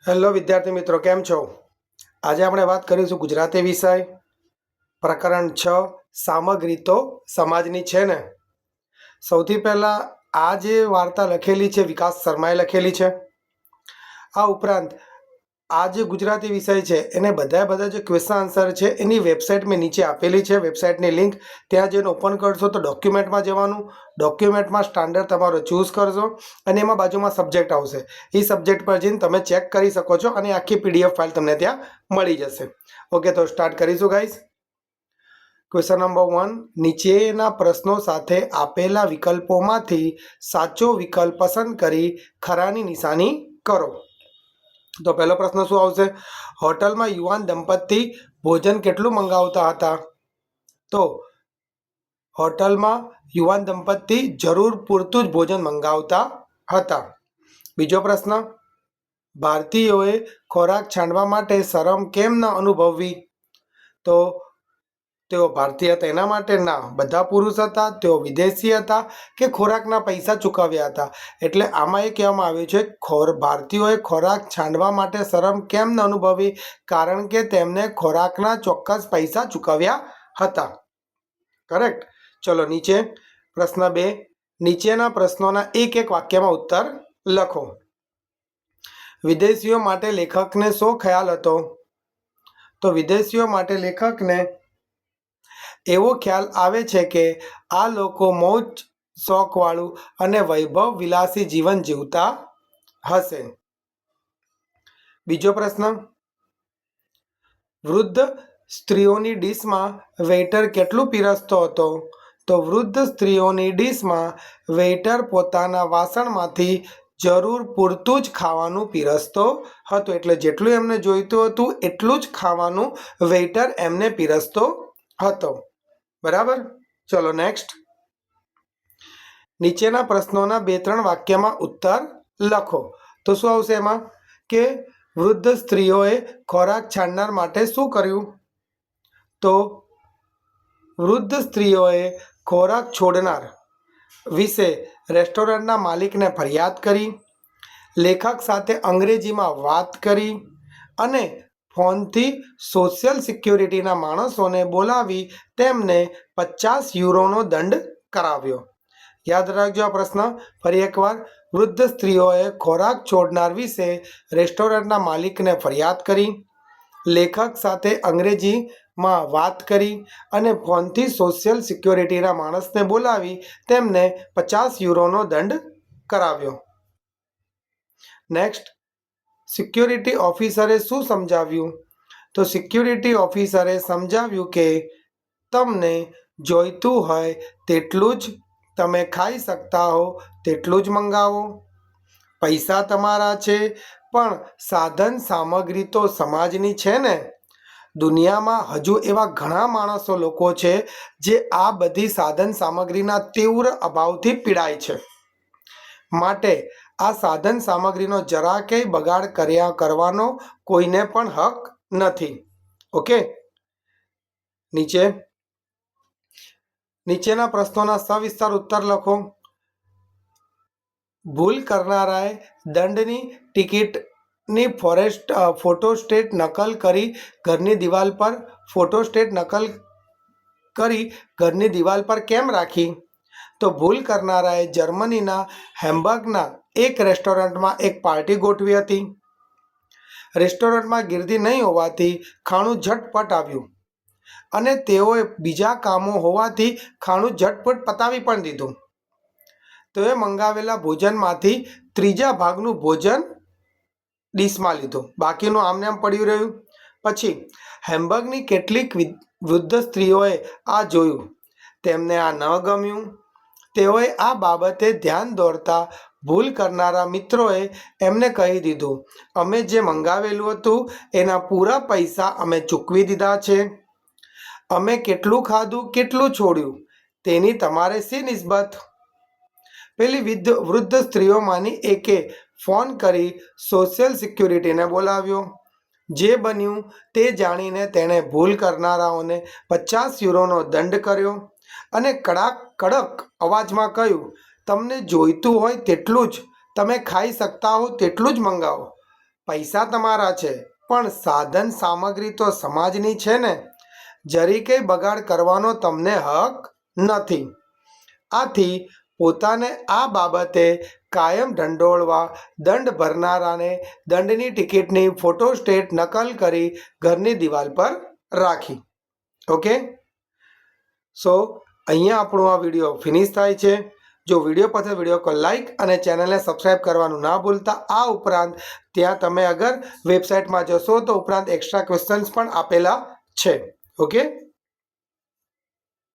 Hello વિદ્યાર્થી મિત્રો, કેમ છો? આજે આપણે વાત કરીશું ગુજરાતી વિષય પ્રકરણ 6 સામગ્રી તો સમાજની છે ને. સૌથી પહેલા આ જે વાર્તા લખેલી છે વિકાસ શર્માએ લખેલી છે. આ ઉપરાંત આ જે ગુજરાતી વિષય છે એને બધા જે ક્વેશ્ચન આન્સર છે એની વેબસાઇટ મેં નીચે આપેલી છે. વેબસાઇટની લિંક ત્યાં જઈને ઓપન કરશો તો ડોક્યુમેન્ટમાં જવાનું, ડોક્યુમેન્ટમાં સ્ટાન્ડર્ડ તમારો ચૂઝ કરશો અને એમાં બાજુમાં સબ્જેક્ટ આવશે. એ સબ્જેક્ટ પર જઈને તમે ચેક કરી શકો છો અને આખી PDF ફાઇલ તમને ત્યાં મળી જશે. ઓકે, તો સ્ટાર્ટ કરીશું ગાઈઝ. ક્વેશ્ચન નંબર 1, નીચેના પ્રશ્નો સાથે આપેલા વિકલ્પોમાંથી સાચો વિકલ્પ પસંદ કરી ખરાની નિશાની કરો. તો પહેલો પ્રશ્ન શું આવશે? હોટલમાં યુવાન દંપતી ભોજન કેટલું મંગાવતા હતા? તો હોટલમાં યુવાન દંપતી જરૂર પૂરતું જ ભોજન મંગાવતા હતા. બીજો પ્રશ્ન, ભારતીયોએ ખોરાક છાંટવા માટે શરમ કેમ ન અનુભવવી? તો તેઓ ભારતીય હતા એના માટે ના, બધા પુરુષ હતા, તેઓ વિદેશી હતા કે ખોરાકના પૈસા ચૂકવ્યા હતા. એટલે આમાં એ કહેવામાં આવ્યું છે ભારતીયોએ ખોરાક છાંટવા માટે શરમ કેમ ન અનુભવી? કારણ કે તેમને ખોરાકના ચોક્કસ પૈસા ચૂકવ્યા હતા. કરેક્ટ. ચલો નીચે પ્રશ્ન 2, નીચેના પ્રશ્નોના એક વાક્યમાં ઉત્તર લખો. વિદેશીઓ માટે લેખકને શો ખ્યાલ હતો? તો વિદેશીઓ માટે લેખકને એવો ખ્યાલ આવે છે કે આ લોકો મોજ શોખવાળું અને વૈભવ વિલાસી જીવન જીવતા હશે. બીજો પ્રશ્ન, વૃદ્ધ સ્ત્રીઓની ડીશમાં વેઇટર કેટલું પીરસતો હતો? તો વૃદ્ધ સ્ત્રીઓની ડીશમાં વેઇટર પોતાના વાસણમાંથી જરૂર પૂરતું જ ખાવાનું પીરસતો હતો. એટલે જેટલું એમને જોઈતું હતું એટલું જ ખાવાનું વેઇટર એમને પીરસતો હતો. બરાબર. ચલો નેક્સ્ટ. નીચેના પ્રશ્નોના 2-3 વાક્યમાં ઉત્તર લખો. તો શું આવશે એમાં કે વૃદ્ધ સ્ત્રીઓએ ખોરાક છાણનાર માટે શું કર્યું? તો વૃદ્ધ સ્ત્રીઓએ ખોરાક છોડનાર વિશે રેસ્ટોરન્ટના માલિકને ફરિયાદ કરી, લેખક સાથે અંગ્રેજીમાં વાત કરી અને ફોનથી સોશિયલ સિક્યુરિટીના માણસોને બોલાવી તેમને 50 યુરોનો દંડ કરાવ્યો. યાદ રાખજો આ પ્રશ્ન ફરી એકવાર. વૃદ્ધ સ્ત્રીઓએ ખોરાક છોડનાર વિશે રેસ્ટોરન્ટના માલિકને ફરિયાદ કરી, લેખક સાથે અંગ્રેજીમાં વાત કરી અને ફોનથી સોશિયલ સિક્યુરિટીના માણસને બોલાવી તેમને 50 યુરોનો દંડ કરાવ્યો. નેક્સ્ટ, સિક્યુરિટી ઓફિસરે શું સમજાવ્યું? તો સિક્યુરિટી ઓફિસરે સમજાવ્યું કે તમને જોઈતું હોય તેટલું જ તમે ખાઈ શકતા હો તેટલું જ મંગાવો. પૈસા તમારા છે પણ સાધન સામગ્રી તો સમાજની છે ને. દુનિયામાં હજુ એવા ઘણા માણસો લોકો છે જે આ બધી સાધન સામગ્રીના તીવ્ર અભાવથી પીડાય છે. માટે આ સાધન સામગ્રીનો જરાકેય બગાડ કરવાનો કોઈને પણ હક નથી. ઓકે. નીચેના પ્રશ્નોના સવિસ્તાર ઉત્તર લખો. ભૂલ કરનારાએ દંડની ટિકિટની ફોટોસ્ટેટ નકલ કરી ઘરની દિવાલ પર કેમ રાખી? તો ભૂલ કરનારાએ જર્મનીના હેમ્બર્ગના એક રેસ્ટોરન્ટમાં એક પાર્ટી ગોઠવી હતી. રેસ્ટોરન્ટમાં ગીર્દી નહીં હોવાથી ખાણું ઝટપટ આવ્યું અને તેઓએ બીજા કામો હોવાથી ખાણું ઝટપટ પતાવી પણ દીધું. તેઓએ મંગાવેલા ભોજનમાંથી 3 ભાગનું ભોજન ડીશમાં લીધું, બાકીનું આમને આમ પડ્યું રહ્યું. પછી હેમ્બર્ગની કેટલીક વૃદ્ધ સ્ત્રીઓએ આ જોયું, તેમને આ ન ગમ્યું. તેઓએ આ બાબતે ધ્યાન દોરતા ભૂલ કરનારા મિત્રોએ એમને કહી દીધું, અમે જે મંગાવેલું હતું એના પૂરા પૈસા અમે ચૂકવી દીધા છે. અમે કેટલું ખાધું કેટલું છોડ્યું તેની તમારે શી નિસ્બત? પેલી વૃદ્ધ સ્ત્રીઓમાંની એકે ફોન કરી સોશિયલ સિક્યુરિટીને બોલાવ્યો. જે બન્યું તે જાણીને તેણે ભૂલ કરનારાઓને 50 યુરોનો દંડ કર્યો અને કડક અવાજમાં કહ્યું, તમને જોઈતું હોય તેટલું જ તમે ખાઈ શકતા હો તેટલું જ મંગાવો. પૈસા તમારા છે પણ સાધન સામગ્રી તો સમાજની છે ને. જરી કંઈ બગાડ કરવાનો તમને હક નથી. આથી પોતાને આ બાબતે કાયમ ઢંઢોળવા દંડ ભરનારાને દંડની ટિકિટની ફોટોસ્ટેટ નકલ કરી ઘરની દિવાલ પર રાખી. ઓકે, સો અહીંયા આપણો આ વિડીયો ફિનિશ થાય છે. જો વિડીયો પસંદ વિડીયો કો લાઈક અને ચેનલને સબસ્ક્રાઈબ કરવાનું ના ભૂલતા. આ ઉપરાંત ત્યાં તમે અગર વેબસાઇટમાં જશો તો ઉપરાંત એક્સ્ટ્રા ક્વેશ્ચન્સ પણ આપેલા છે. ઓકે.